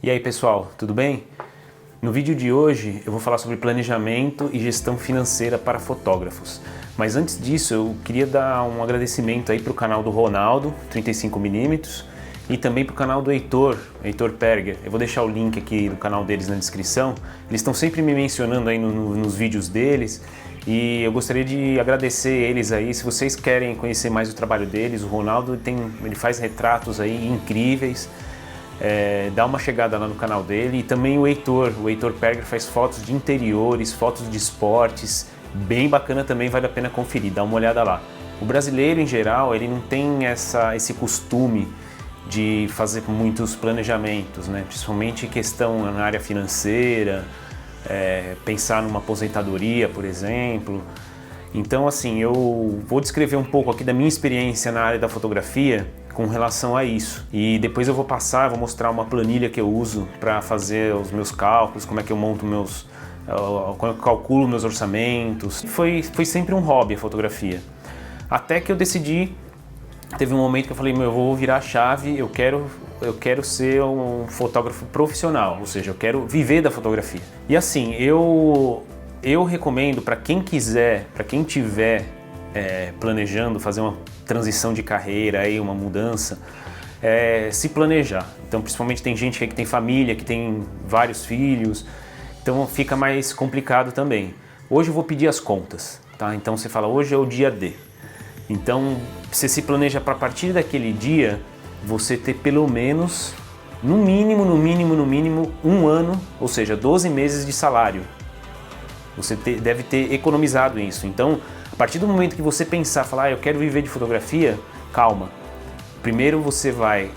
E aí pessoal, tudo bem? No vídeo de hoje eu vou falar sobre planejamento e gestão financeira para fotógrafos. Mas antes disso eu queria dar um agradecimento aí para o canal do Ronaldo, 35mm, e também para o canal do Heitor Perger. Eu vou deixar o link aqui do canal deles na descrição. Eles estão sempre me mencionando aí nos vídeos deles e eu gostaria de agradecer eles aí. Se vocês querem conhecer mais o trabalho deles, o Ronaldo ele faz retratos aí incríveis. Dá uma chegada lá no canal dele. E também o Heitor Perger faz fotos de interiores, fotos de esportes, bem bacana também, vale a pena conferir, dá uma olhada lá. O brasileiro em geral, ele não tem esse costume de fazer muitos planejamentos, né? Principalmente questão na área financeira, pensar numa aposentadoria, por exemplo. Então assim, eu vou descrever um pouco aqui da minha experiência na área da fotografia com relação a isso. E depois eu vou mostrar uma planilha que eu uso para fazer os meus cálculos, como é que eu monto como eu calculo meus orçamentos. Foi sempre um hobby a fotografia. Até que eu decidi, teve um momento que eu falei, eu vou virar a chave, eu quero ser um fotógrafo profissional, ou seja, eu quero viver da fotografia. E assim, eu recomendo para quem quiser, para quem tiver planejando fazer uma transição de carreira, aí, uma mudança, se planejar. Então, principalmente tem gente que tem família, que tem vários filhos, então fica mais complicado também. Hoje eu vou pedir as contas, tá? Então você fala, hoje é o dia D. Então você se planeja para a partir daquele dia você ter pelo menos, no mínimo, um ano, ou seja, 12 meses de salário. Você deve ter economizado isso. Então, a partir do momento que você pensar, falar, eu quero viver de fotografia, calma. Primeiro você vai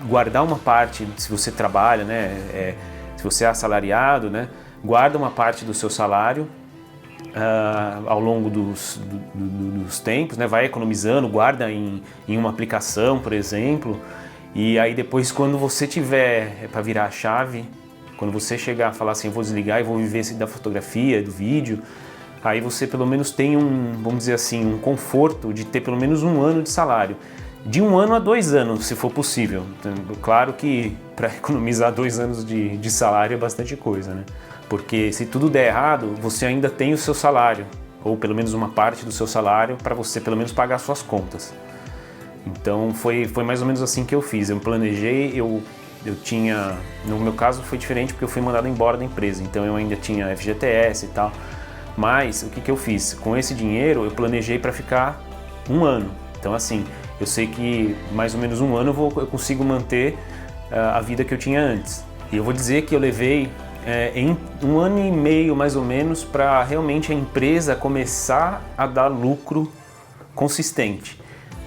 guardar uma parte, se você trabalha, né, se você é assalariado, né, guarda uma parte do seu salário ao longo dos tempos, né, vai economizando, guarda em uma aplicação, por exemplo, e aí depois quando você tiver para virar a chave, quando você chegar a falar assim, eu vou desligar e vou viver da fotografia, do vídeo, aí você pelo menos tem vamos dizer assim, um conforto de ter pelo menos um ano de salário. De 1 ano a 2 anos, se for possível. Claro que para economizar 2 anos de salário é bastante coisa, né? Porque se tudo der errado, você ainda tem o seu salário, ou pelo menos uma parte do seu salário, para você pelo menos pagar suas contas. Então foi mais ou menos assim que eu fiz. Eu planejei, eu tinha, no meu caso foi diferente porque eu fui mandado embora da empresa, então eu ainda tinha FGTS e tal. Mas o que eu fiz? Com esse dinheiro eu planejei para ficar 1 ano. Então assim, eu sei que mais ou menos 1 ano eu consigo manter a vida que eu tinha antes. E eu vou dizer que eu levei em 1 ano e meio mais ou menos para realmente a empresa começar a dar lucro consistente.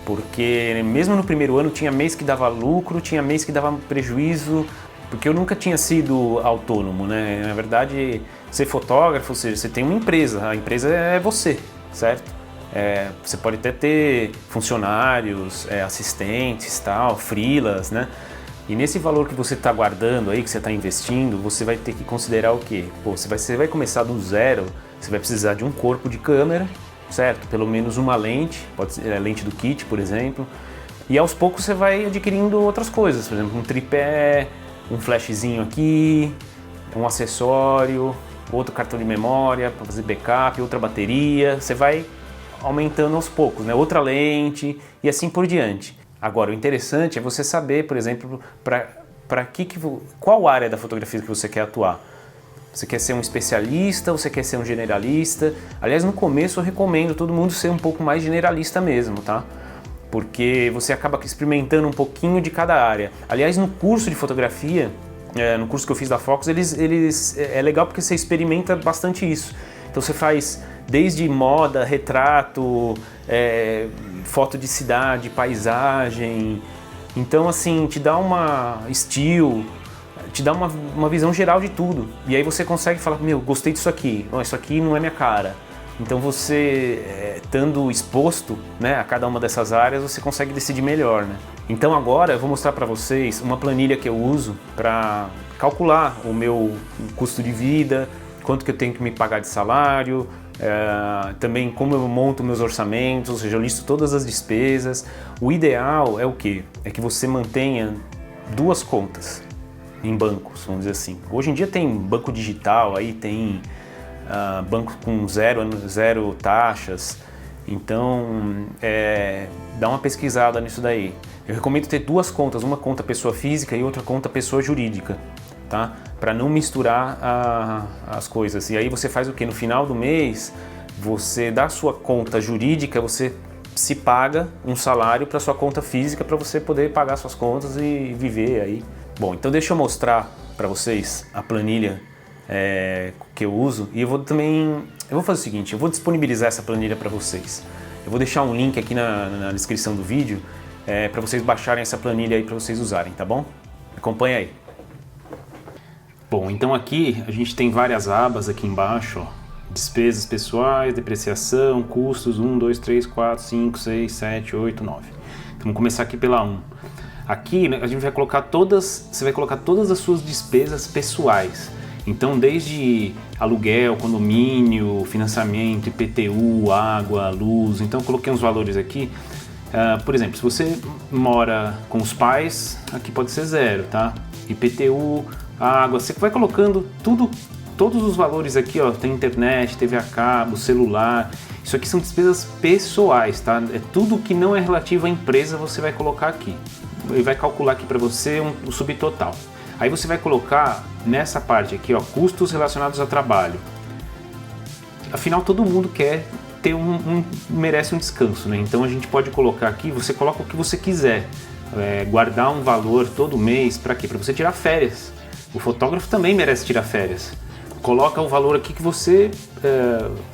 Porque mesmo no primeiro ano tinha mês que dava lucro, tinha mês que dava prejuízo, porque eu nunca tinha sido autônomo, né? Na verdade, ser fotógrafo, ou seja, você tem uma empresa, a empresa é você, certo? Você pode até ter funcionários, assistentes, tal, freelas, né? E nesse valor que você está guardando aí, que você está investindo, você vai ter que considerar o quê? Pô, você vai começar do zero, você vai precisar de um corpo de câmera, certo? Pelo menos uma lente, pode ser a lente do kit, por exemplo. E aos poucos você vai adquirindo outras coisas, por exemplo, um tripé, um flashzinho aqui, um acessório, outro cartão de memória para fazer backup, outra bateria. Você vai aumentando aos poucos, né? Outra lente e assim por diante. Agora, o interessante é você saber, por exemplo, qual área da fotografia que você quer atuar. Você quer ser um especialista ou você quer ser um generalista? Aliás, no começo eu recomendo todo mundo ser um pouco mais generalista mesmo, tá? Porque você acaba experimentando um pouquinho de cada área. Aliás, no curso de fotografia, no curso que eu fiz da Focus, é legal porque você experimenta bastante isso. Então você faz desde moda, retrato, foto de cidade, paisagem. Então assim, te dá te dá uma visão geral de tudo. E aí você consegue falar, gostei disso aqui, isso aqui não é minha cara. Então você, estando exposto, né, a cada uma dessas áreas, você consegue decidir melhor, né? Então agora eu vou mostrar para vocês uma planilha que eu uso para calcular o meu custo de vida, quanto que eu tenho que me pagar de salário, também como eu monto meus orçamentos, ou seja, eu listo todas as despesas. O ideal é o quê? É que você mantenha 2 contas. em bancos, vamos dizer assim. Hoje em dia tem banco digital, aí tem banco com zero taxas, então dá uma pesquisada nisso daí. Eu recomendo ter duas contas, uma conta pessoa física e outra conta pessoa jurídica, tá? Para não misturar as coisas. E aí você faz o que? No final do mês, você da sua conta jurídica, você se paga um salário para sua conta física para você poder pagar suas contas e viver aí. Bom, então deixa eu mostrar para vocês a planilha que eu uso e eu vou fazer o seguinte, eu vou disponibilizar essa planilha para vocês. Eu vou deixar um link aqui na descrição do vídeo para vocês baixarem essa planilha aí para vocês usarem, tá bom? Acompanha aí. Bom, então aqui a gente tem várias abas aqui embaixo, ó. Despesas pessoais, depreciação, custos, 1, 2, 3, 4, 5, 6, 7, 8, 9. Então vamos começar aqui pela 1. Aqui a gente vai colocar você vai colocar todas as suas despesas pessoais. Então desde aluguel, condomínio, financiamento, IPTU, água, luz. Então eu coloquei uns valores aqui. Por exemplo, se você mora com os pais, aqui pode ser 0, tá? IPTU, água, você vai colocando todos os valores aqui, ó, tem internet, TV a cabo, celular, isso aqui são despesas pessoais, tá? É tudo que não é relativo à empresa você vai colocar aqui. Ele vai calcular aqui para você um subtotal. Aí você vai colocar nessa parte aqui, ó, custos relacionados a trabalho. Afinal, todo mundo quer ter merece um descanso, né? Então a gente pode colocar aqui, você coloca o que você quiser, guardar um valor todo mês, para quê? Para você tirar férias. O fotógrafo também merece tirar férias. Coloca o valor aqui que você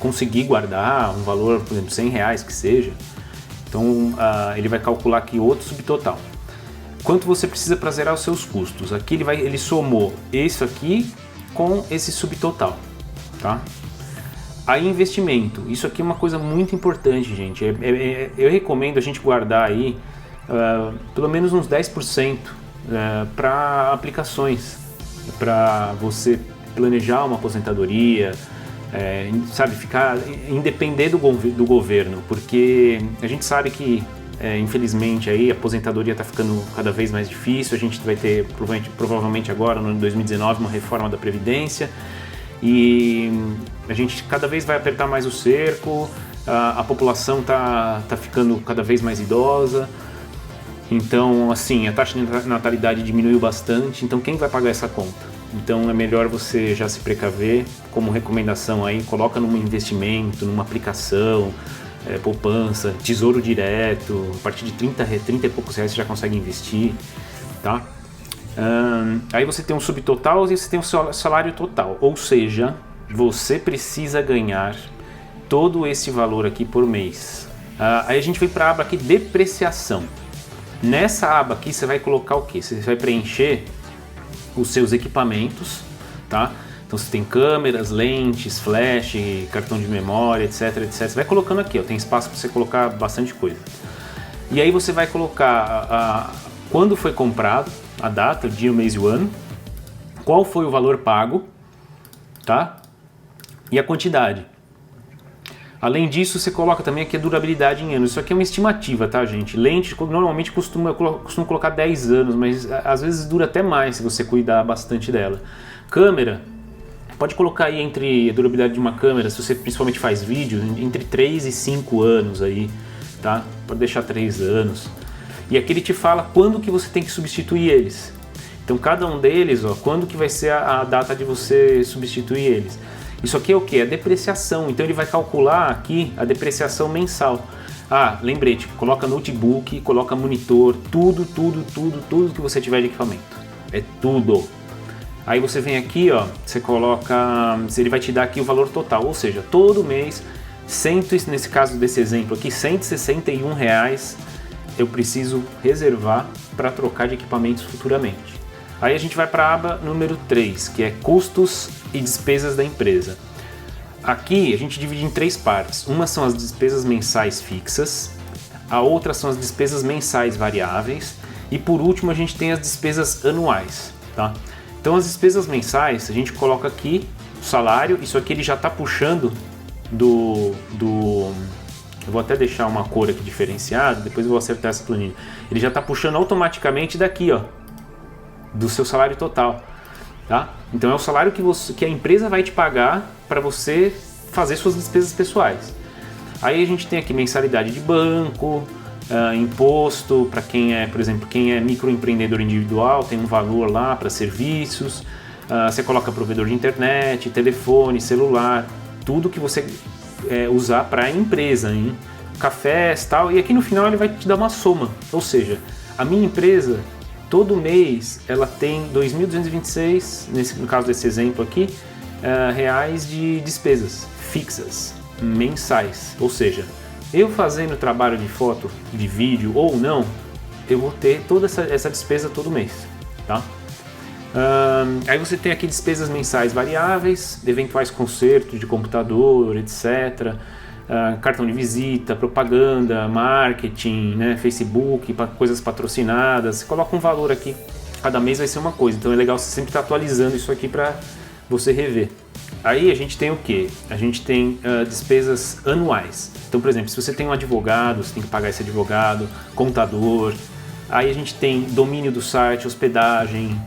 conseguir guardar, um valor, por exemplo, R$100 que seja. Então ele vai calcular aqui outro subtotal. Quanto você precisa para zerar os seus custos? Aqui ele somou isso aqui com esse subtotal, tá? Aí investimento, isso aqui é uma coisa muito importante, gente. Eu recomendo a gente guardar aí pelo menos uns 10% para aplicações, para você planejar uma aposentadoria, sabe, ficar independer do governo, porque a gente sabe que infelizmente aí a aposentadoria está ficando cada vez mais difícil. A gente vai ter provavelmente agora no ano de 2019 uma reforma da Previdência e a gente cada vez vai apertar mais o cerco, a população tá ficando cada vez mais idosa. Então, assim, a taxa de natalidade diminuiu bastante, então quem vai pagar essa conta? Então é melhor você já se precaver, como recomendação aí, coloca num investimento, numa aplicação, poupança, tesouro direto, a partir de 30 e poucos reais você já consegue investir, tá? Aí você tem um subtotal e você tem um salário total, ou seja, você precisa ganhar todo esse valor aqui por mês. Aí a gente vem para a aba aqui, depreciação. Nessa aba aqui você vai colocar o que? Você vai preencher os seus equipamentos, tá? Então você tem câmeras, lentes, flash, cartão de memória, etc, etc. Você vai colocando aqui, ó, tem espaço para você colocar bastante coisa. E aí você vai colocar quando foi comprado, a data, o dia, o mês e o ano, qual foi o valor pago, tá? E a quantidade. Além disso, você coloca também aqui a durabilidade em anos. Isso aqui é uma estimativa, tá, gente? Lente, normalmente eu costumo colocar 10 anos, mas às vezes dura até mais se você cuidar bastante dela. Câmera, pode colocar aí entre a durabilidade de uma câmera, se você principalmente faz vídeo, entre 3 e 5 anos aí, tá? Pode deixar 3 anos. E aqui ele te fala quando que você tem que substituir eles. Então cada um deles, ó, quando que vai ser a data de você substituir eles. Isso aqui é o que? É depreciação, então ele vai calcular aqui a depreciação mensal. Lembrete, coloca notebook, coloca monitor, tudo que você tiver de equipamento. É tudo. Aí você vem aqui, ó, você coloca, ele vai te dar aqui o valor total, ou seja, todo mês, nesse caso desse exemplo aqui, R$161 eu preciso reservar para trocar de equipamentos futuramente. Aí a gente vai para a aba número 3, que é custos e despesas da empresa. Aqui a gente divide em 3 partes. Uma são as despesas mensais fixas, a outra são as despesas mensais variáveis e por último a gente tem as despesas anuais, tá? Então as despesas mensais a gente coloca aqui o salário, isso aqui ele já está puxando eu vou até deixar uma cor aqui diferenciada, depois eu vou acertar essa planilha. Ele já está puxando automaticamente daqui, ó. do seu salário total, tá? Então é o salário que a empresa vai te pagar para você fazer suas despesas pessoais. Aí a gente tem aqui mensalidade de banco, imposto para quem é, por exemplo, quem é microempreendedor individual, tem um valor lá para serviços, você coloca provedor de internet, telefone, celular, tudo que você usar para a empresa, hein? Cafés, tal, e aqui no final ele vai te dar uma soma, ou seja, a minha empresa todo mês ela tem 2.226, no caso desse exemplo aqui, reais de despesas fixas, mensais, ou seja, eu fazendo trabalho de foto, de vídeo ou não, eu vou ter toda essa despesa todo mês, tá? Aí você tem aqui despesas mensais variáveis, eventuais consertos de computador, etc. Cartão de visita, propaganda, marketing, né, Facebook, coisas patrocinadas. Você coloca um valor aqui, cada mês vai ser uma coisa, então é legal você sempre estar atualizando isso aqui para você rever. Aí a gente tem o que? A gente tem despesas anuais. Então, por exemplo, se você tem um advogado, você tem que pagar esse advogado, contador. Aí a gente tem domínio do site, hospedagem,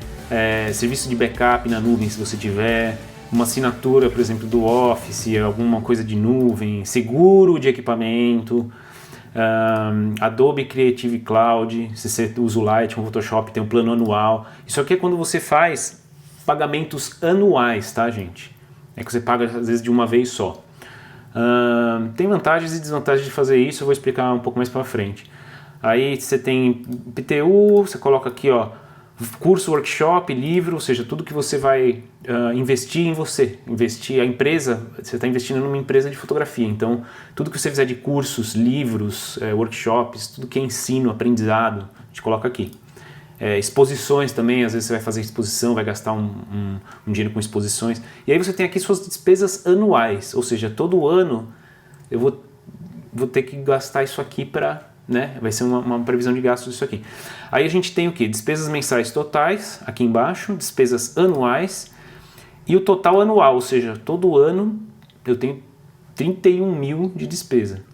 serviço de backup na nuvem se você tiver, uma assinatura, por exemplo, do Office, alguma coisa de nuvem, seguro de equipamento, Adobe Creative Cloud, se você usa o Lightroom, o Photoshop, tem um plano anual. Isso aqui é quando você faz pagamentos anuais, tá, gente? É que você paga às vezes de uma vez só. Tem vantagens e desvantagens de fazer isso, eu vou explicar um pouco mais para frente. Aí você tem PTU, você coloca aqui, ó, curso, workshop, livro, ou seja, tudo que você vai investir em você, investir a empresa, você está investindo numa empresa de fotografia, então tudo que você fizer de cursos, livros, workshops, tudo que é ensino, aprendizado, a gente coloca aqui. Exposições também, às vezes você vai fazer exposição, vai gastar um dinheiro com exposições, e aí você tem aqui suas despesas anuais, ou seja, todo ano eu vou ter que gastar isso aqui para... Né? Vai ser uma previsão de gastos disso aqui. Aí a gente tem o que? Despesas mensais totais, aqui embaixo, despesas anuais e o total anual, ou seja, todo ano eu tenho 31 mil de despesa.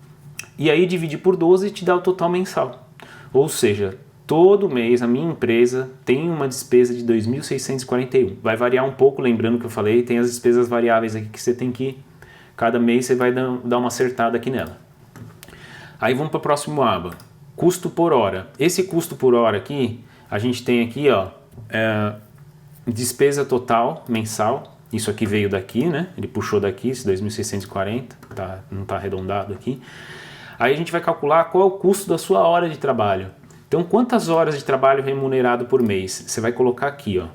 E aí dividir por 12 te dá o total mensal. Ou seja, todo mês a minha empresa tem uma despesa de 2.641. Vai variar um pouco, lembrando que eu falei, tem as despesas variáveis aqui que você tem que... Cada mês você vai dar uma acertada aqui nela. Aí vamos para o próximo aba, custo por hora. Esse custo por hora aqui, a gente tem aqui, ó, despesa total mensal. Isso aqui veio daqui, né? Ele puxou daqui, esse 2.640, não está arredondado aqui. Aí a gente vai calcular qual é o custo da sua hora de trabalho. Então, quantas horas de trabalho remunerado por mês? Você vai colocar aqui, ó.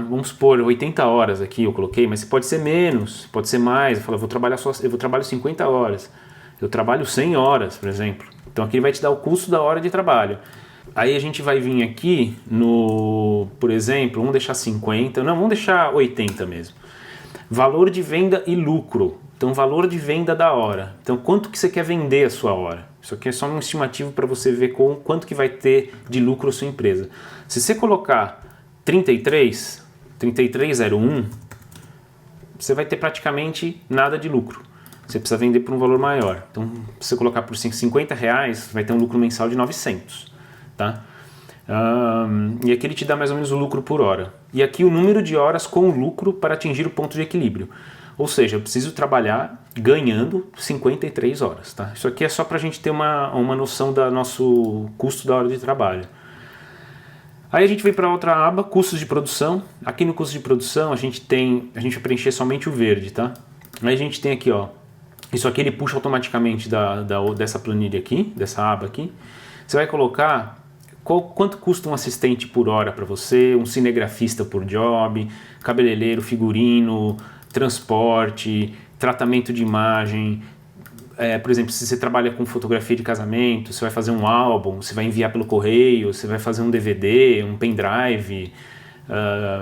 Vamos supor 80 horas aqui eu coloquei, mas pode ser menos, pode ser mais. Eu vou trabalhar 50 horas. Eu trabalho 100 horas, por exemplo. Então aqui ele vai te dar o custo da hora de trabalho. Aí a gente vai vir aqui no, por exemplo, vamos deixar 50, não, vamos deixar 80 mesmo. Valor de venda e lucro. Então valor de venda da hora. Então quanto que você quer vender a sua hora? Isso aqui é só um estimativo para você ver quanto que vai ter de lucro a sua empresa. Se você colocar 33,01, você vai ter praticamente nada de lucro. Você precisa vender por um valor maior. Então, se você colocar por 50 reais, vai ter um lucro mensal de 900. Tá? E aqui ele te dá mais ou menos o lucro por hora. E aqui o número de horas com lucro para atingir o ponto de equilíbrio. Ou seja, eu preciso trabalhar ganhando 53 horas. Tá? Isso aqui é só para a gente ter uma noção do nosso custo da hora de trabalho. Aí a gente vem para outra aba, custos de produção. Aqui no custo de produção a gente vai preencher somente o verde. Tá? Aí a gente tem aqui, ó. Isso aqui ele puxa automaticamente dessa planilha aqui, dessa aba aqui. Você vai colocar quanto custa um assistente por hora para você, um cinegrafista por job, cabeleireiro, figurino, transporte, tratamento de imagem. Por exemplo, se você trabalha com fotografia de casamento, você vai fazer um álbum, você vai enviar pelo correio, você vai fazer um DVD, um pendrive,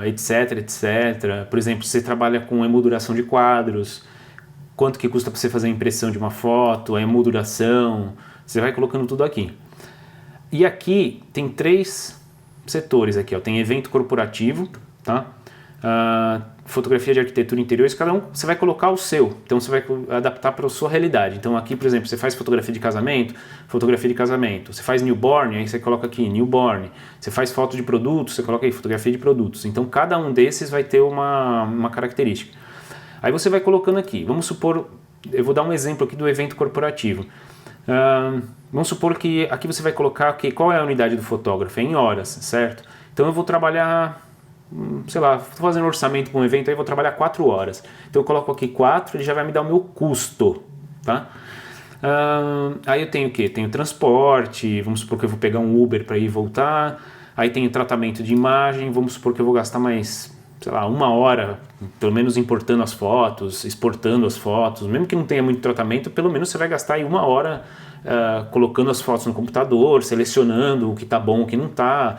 etc, etc. Por exemplo, se você trabalha com emolduração de quadros, quanto que custa para você fazer a impressão de uma foto, a emolduração, você vai colocando tudo aqui. E aqui tem 3 setores aqui, ó. Tem evento corporativo, tá? fotografia de arquitetura e interiores, cada um você vai colocar o seu, então você vai adaptar para a sua realidade. Então aqui, por exemplo, você faz fotografia de casamento, você faz newborn, aí você coloca aqui newborn, você faz foto de produtos, você coloca aí fotografia de produtos. Então cada um desses vai ter uma característica. Aí você vai colocando aqui, vamos supor, eu vou dar um exemplo aqui do evento corporativo. Vamos supor que aqui você vai colocar qual é a unidade do fotógrafo, é em horas, certo? Então eu vou trabalhar, sei lá, estou fazendo orçamento para um evento, aí eu vou trabalhar 4 horas. Então eu coloco aqui 4, ele já vai me dar o meu custo, tá? Aí eu tenho o quê? Tenho transporte, vamos supor que eu vou pegar um Uber para ir e voltar, aí tenho tratamento de imagem, vamos supor que eu vou gastar mais, sei lá, 1 hora, pelo menos importando as fotos, exportando as fotos, mesmo que não tenha muito tratamento, pelo menos você vai gastar aí 1 hora colocando as fotos no computador, selecionando o que está bom, o que não está,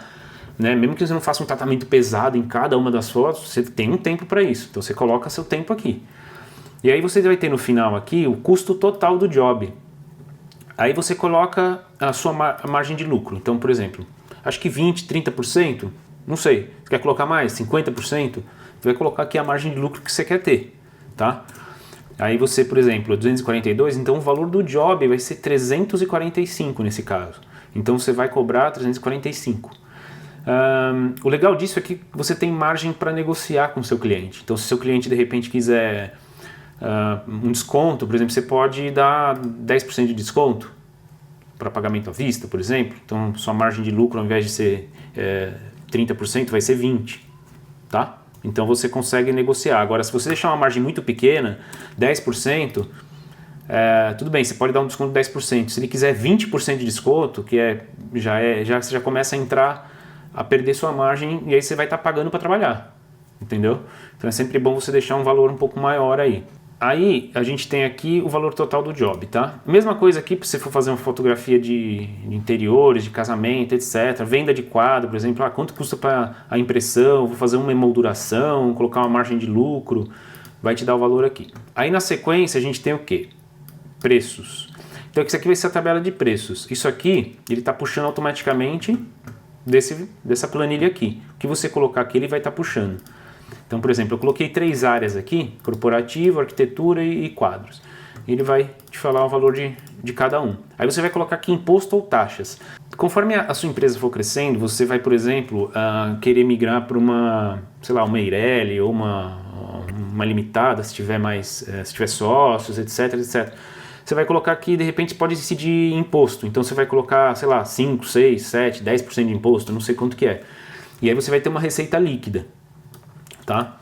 né? Mesmo que você não faça um tratamento pesado em cada uma das fotos, você tem um tempo para isso, então você coloca seu tempo aqui. E aí você vai ter no final aqui o custo total do job. Aí você coloca a sua margem de lucro. Então, por exemplo, acho que 20%, 30%, não sei, você quer colocar mais, 50%, você vai colocar aqui a margem de lucro que você quer ter, tá? Aí você, por exemplo, 242, então o valor do job vai ser 345 nesse caso. Então você vai cobrar 345. O legal disso é que você tem margem para negociar com o seu cliente. Então se o seu cliente de repente quiser um desconto, por exemplo, você pode dar 10% de desconto para pagamento à vista, por exemplo. Então sua margem de lucro, ao invés de ser 30%, vai ser 20%, tá? Então você consegue negociar. Agora, se você deixar uma margem muito pequena, 10%, tudo bem, você pode dar um desconto de 10%. Se ele quiser 20% de desconto, já você já começa a entrar, a perder sua margem, e aí você vai estar pagando para trabalhar, entendeu? Então é sempre bom você deixar um valor um pouco maior aí. Aí a gente tem aqui o valor total do job, tá? Mesma coisa aqui, se você for fazer uma fotografia de interiores, de casamento, etc. Venda de quadro, por exemplo, quanto custa para a impressão, vou fazer uma emolduração, colocar uma margem de lucro, vai te dar o valor aqui. Aí na sequência a gente tem o quê? Preços. Então isso aqui vai ser a tabela de preços. Isso aqui, ele está puxando automaticamente dessa planilha aqui. O que você colocar aqui, ele vai estar puxando. Então, por exemplo, eu coloquei 3 áreas aqui, corporativo, arquitetura e quadros. Ele vai te falar o valor de cada um. Aí você vai colocar aqui imposto ou taxas. Conforme a sua empresa for crescendo, você vai, por exemplo, querer migrar para uma Eireli ou uma limitada, se tiver sócios, etc, etc. Você vai colocar aqui, de repente, pode decidir imposto. Então você vai colocar, 5, 6, 7, 10% de imposto, não sei quanto que é. E aí você vai ter uma receita líquida. Tá?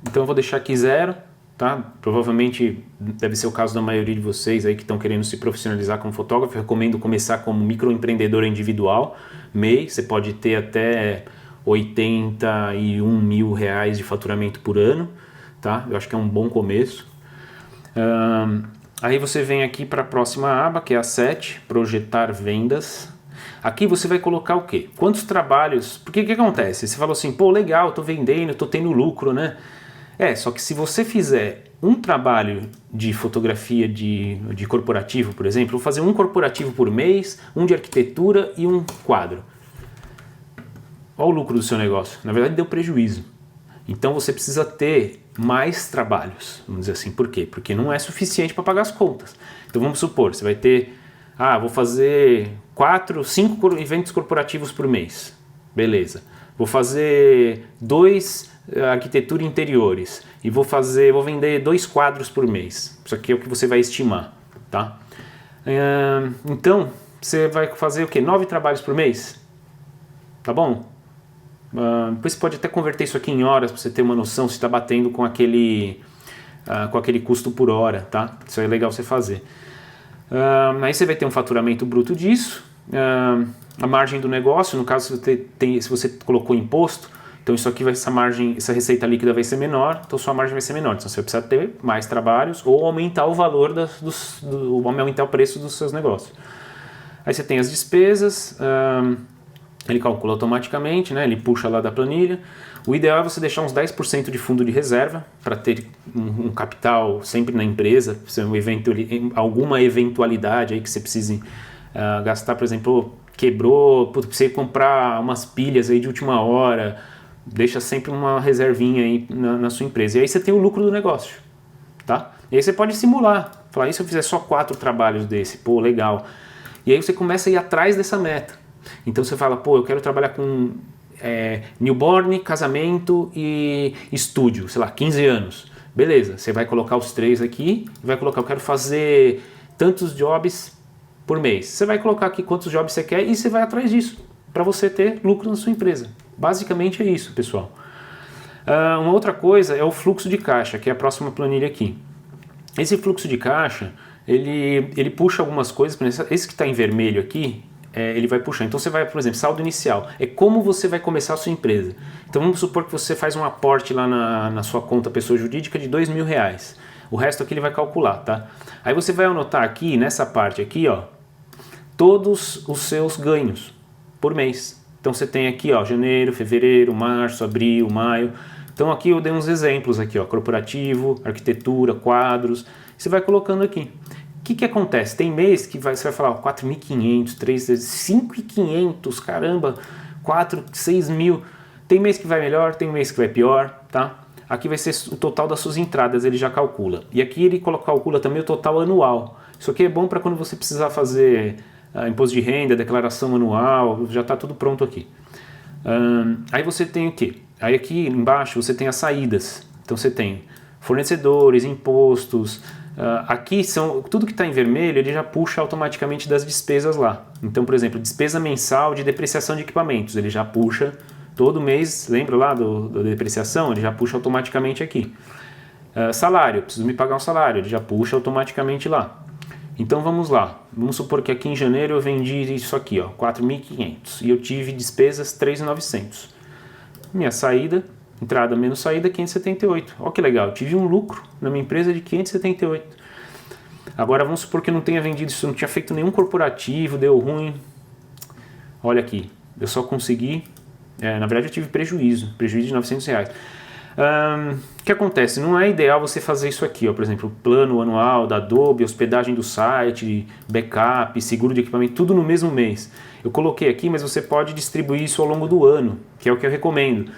Então eu vou deixar aqui 0, tá? Provavelmente deve ser o caso da maioria de vocês aí que estão querendo se profissionalizar como fotógrafo. Eu recomendo começar como microempreendedor individual, MEI. Você pode ter até 81 mil reais de faturamento por ano, tá? Eu acho que é um bom começo. Aí você vem aqui para a próxima aba, que é a 7, projetar vendas. Aqui você vai colocar o quê? Quantos trabalhos... Porque o que acontece? Você falou assim, pô, legal, tô vendendo, tô tendo lucro, né? Só que se você fizer um trabalho de fotografia de corporativo, por exemplo, vou fazer um corporativo por mês, um de arquitetura e um quadro. Olha o lucro do seu negócio. Na verdade, deu prejuízo. Então você precisa ter mais trabalhos, vamos dizer assim. Por quê? Porque não é suficiente para pagar as contas. Então vamos supor, você vai ter... vou fazer 4, 5 eventos corporativos por mês. Beleza. Vou fazer 2 arquitetura e interiores. E vou vender 2 quadros por mês. Isso aqui é o que você vai estimar, tá? Então, você vai fazer o quê? 9 trabalhos por mês? Tá bom? Depois você pode até converter isso aqui em horas para você ter uma noção se está batendo com aquele custo por hora, tá? Isso é legal você fazer. Aí você vai ter um faturamento bruto disso, a margem do negócio, no caso se você colocou imposto, então isso aqui essa receita líquida vai ser menor, então sua margem vai ser menor, então você vai precisar ter mais trabalhos ou aumentar o valor, aumentar o preço dos seus negócios. Aí você tem as despesas, ele calcula automaticamente, né? Ele puxa lá da planilha. O ideal é você deixar uns 10% de fundo de reserva para ter um capital sempre na empresa, se alguma eventualidade aí que você precise gastar, por exemplo, quebrou, precisa comprar umas pilhas aí de última hora, Deixa sempre uma reservinha aí na sua empresa. E aí você tem o lucro do negócio, tá? E aí você pode simular. Falar, e se eu fizer só 4 trabalhos desse? Pô, legal. E aí você começa a ir atrás dessa meta. Então você fala, pô, eu quero trabalhar com newborn, casamento e estúdio, sei lá, 15 anos. Beleza, você vai colocar os 3 aqui e vai colocar, eu quero fazer tantos jobs por mês. Você vai colocar aqui quantos jobs você quer e você vai atrás disso, para você ter lucro na sua empresa. Basicamente é isso, pessoal. Uma outra coisa é o fluxo de caixa, que é a próxima planilha aqui. Esse fluxo de caixa, ele puxa algumas coisas, esse que está em vermelho aqui, ele vai puxar. Então você vai, por exemplo, saldo inicial, é como você vai começar a sua empresa. Então vamos supor que você faz um aporte lá na sua conta pessoa jurídica de R$2.000. O resto aqui ele vai calcular, tá? Aí você vai anotar aqui, nessa parte aqui, ó, todos os seus ganhos por mês. Então você tem aqui, ó, janeiro, fevereiro, março, abril, maio. Então aqui eu dei uns exemplos aqui, ó, corporativo, arquitetura, quadros. Você vai colocando aqui. O que acontece? Tem mês que você vai falar 4.500, 5.500, caramba, 4, 6.000. Tem mês que vai melhor, tem mês que vai pior, tá? Aqui vai ser o total das suas entradas, ele já calcula. E aqui ele calcula também o total anual. Isso aqui é bom para quando você precisar fazer imposto de renda, declaração anual, já está tudo pronto aqui. Aí você tem o quê? Aí aqui embaixo você tem as saídas. Então você tem fornecedores, impostos. Aqui são tudo que está em vermelho, ele já puxa automaticamente das despesas lá. Então, por exemplo, despesa mensal de depreciação de equipamentos, ele já puxa todo mês, lembra lá da depreciação? Ele já puxa automaticamente aqui. Salário, preciso me pagar um salário, ele já puxa automaticamente lá. Então vamos lá, vamos supor que aqui em janeiro eu vendi isso aqui, ó, 4.500 e eu tive despesas 3.900. Minha saída, entrada menos saída, 578. Olha que legal, eu tive um lucro na minha empresa de 578. Agora vamos supor que eu não tenha vendido isso, não tinha feito nenhum corporativo, deu ruim. Olha aqui, eu só consegui, na verdade eu tive prejuízo de R$900. O que acontece? Não é ideal você fazer isso aqui, ó, por exemplo, plano anual da Adobe, hospedagem do site, backup, seguro de equipamento, tudo no mesmo mês. Eu coloquei aqui, mas você pode distribuir isso ao longo do ano, que é o que eu recomendo.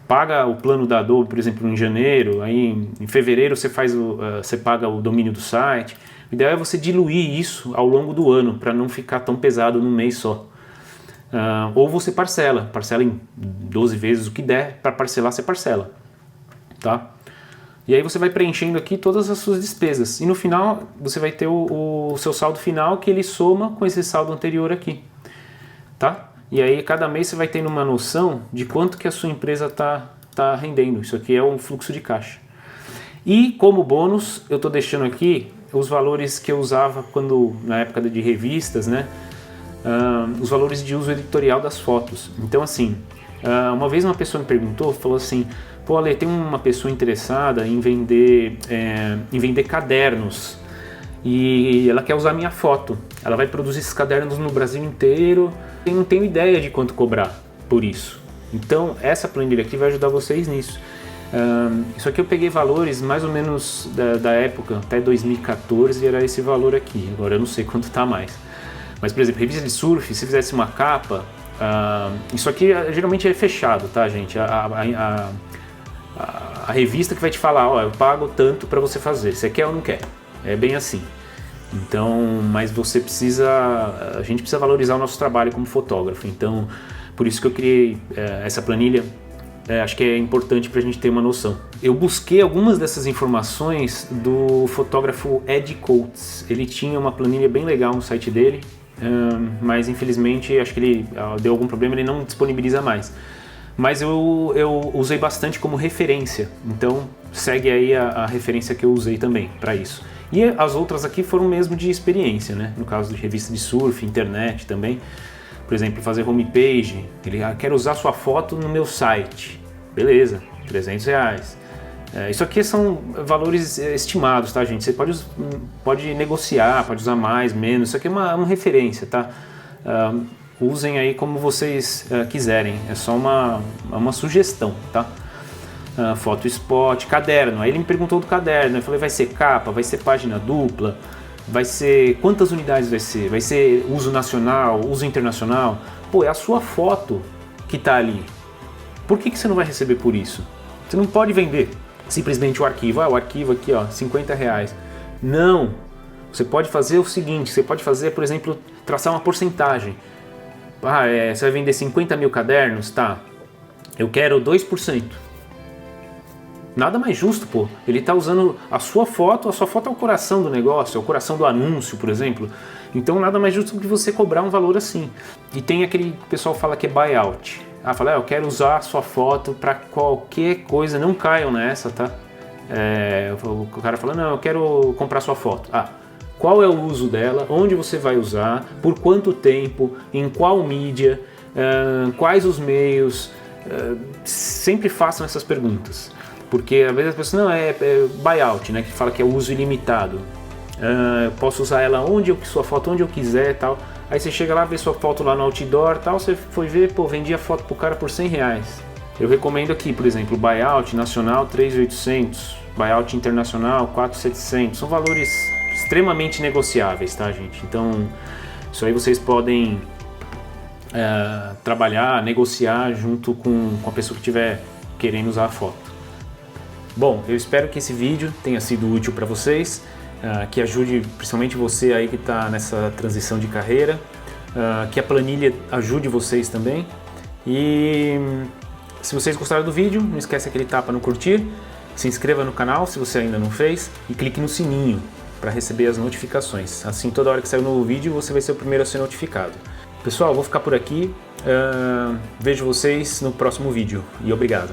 Paga o plano da Adobe, por exemplo, em janeiro, aí em fevereiro você paga o domínio do site. O ideal é você diluir isso ao longo do ano, para não ficar tão pesado num mês só. Ou você parcela em 12 vezes o que der, para parcelar você parcela. Tá? E aí você vai preenchendo aqui todas as suas despesas e no final você vai ter o seu saldo final, que ele soma com esse saldo anterior aqui, tá? E aí cada mês você vai tendo uma noção de quanto que a sua empresa tá rendendo. Isso aqui é um fluxo de caixa. E como bônus eu estou deixando aqui os valores que eu usava na época de revistas, né? Os valores de uso editorial das fotos. Então assim, uma vez uma pessoa me perguntou, falou assim: pô, Ale, tem uma pessoa interessada em vender cadernos e ela quer usar minha foto. Ela vai produzir esses cadernos no Brasil inteiro e não tenho ideia de quanto cobrar por isso. Então essa planilha aqui vai ajudar vocês nisso. Isso aqui eu peguei valores mais ou menos da época, até 2014 era esse valor aqui. Agora eu não sei quanto está mais. Mas, por exemplo, revista de surf, se fizesse uma capa, isso aqui geralmente é fechado, tá, gente? A revista que vai te falar, ó, eu pago tanto para você fazer, você quer ou não quer? É bem assim. Então, mas a gente precisa valorizar o nosso trabalho como fotógrafo. Então, por isso que eu criei essa planilha. Acho que é importante para a gente ter uma noção. Eu busquei algumas dessas informações do fotógrafo Ed Coates. Ele tinha uma planilha bem legal no site dele, mas infelizmente acho que ele deu algum problema, ele não disponibiliza mais. Mas eu usei bastante como referência, então segue aí a referência que eu usei também para isso. E as outras aqui foram mesmo de experiência, né? No caso de revista de surf, internet também. Por exemplo, fazer homepage, quer usar sua foto no meu site, beleza, R$300. Isso aqui são valores estimados, tá, gente? Você pode negociar, pode usar mais, menos, isso aqui é uma referência, tá? Usem aí como vocês quiserem, é só uma sugestão, tá? Foto spot, caderno, aí ele me perguntou do caderno, eu falei, vai ser capa, vai ser página dupla, vai ser, quantas unidades vai ser uso nacional, uso internacional? Pô, é a sua foto que tá ali, Por que você não vai receber por isso? Você não pode vender simplesmente o arquivo. O arquivo aqui, ó, R$50. Não! Você pode fazer o seguinte, você pode fazer, por exemplo, traçar uma porcentagem. Você vai vender 50 mil cadernos? Tá. Eu quero 2%. Nada mais justo, pô. Ele está usando a sua foto é o coração do negócio, é o coração do anúncio, por exemplo. Então nada mais justo do que você cobrar um valor assim. E tem aquele que o pessoal fala que é buyout. Fala, eu quero usar a sua foto para qualquer coisa, não caiam nessa, tá? O cara fala, não, eu quero comprar sua foto. Qual é o uso dela? Onde você vai usar? Por quanto tempo? Em qual mídia? Quais os meios? Sempre façam essas perguntas. Porque às vezes as pessoas, não, é buyout, né? Que fala que é uso ilimitado. Posso usar ela sua foto onde eu quiser e tal. Aí você chega lá, vê sua foto lá no outdoor tal, você foi ver, vendi a foto pro cara por R$100. Eu recomendo aqui, por exemplo, buyout nacional 3.800, buyout internacional 4.700. São valores extremamente negociáveis, tá, gente? Então, isso aí vocês podem trabalhar, negociar junto com a pessoa que estiver querendo usar a foto. Bom, eu espero que esse vídeo tenha sido útil para vocês, que ajude principalmente você aí que está nessa transição de carreira, que a planilha ajude vocês também. E se vocês gostaram do vídeo, não esquece aquele tapa no curtir, se inscreva no canal se você ainda não fez e clique no sininho para receber as notificações. Assim, toda hora que sair um novo vídeo, você vai ser o primeiro a ser notificado. Pessoal, vou ficar por aqui. Vejo vocês no próximo vídeo e obrigado.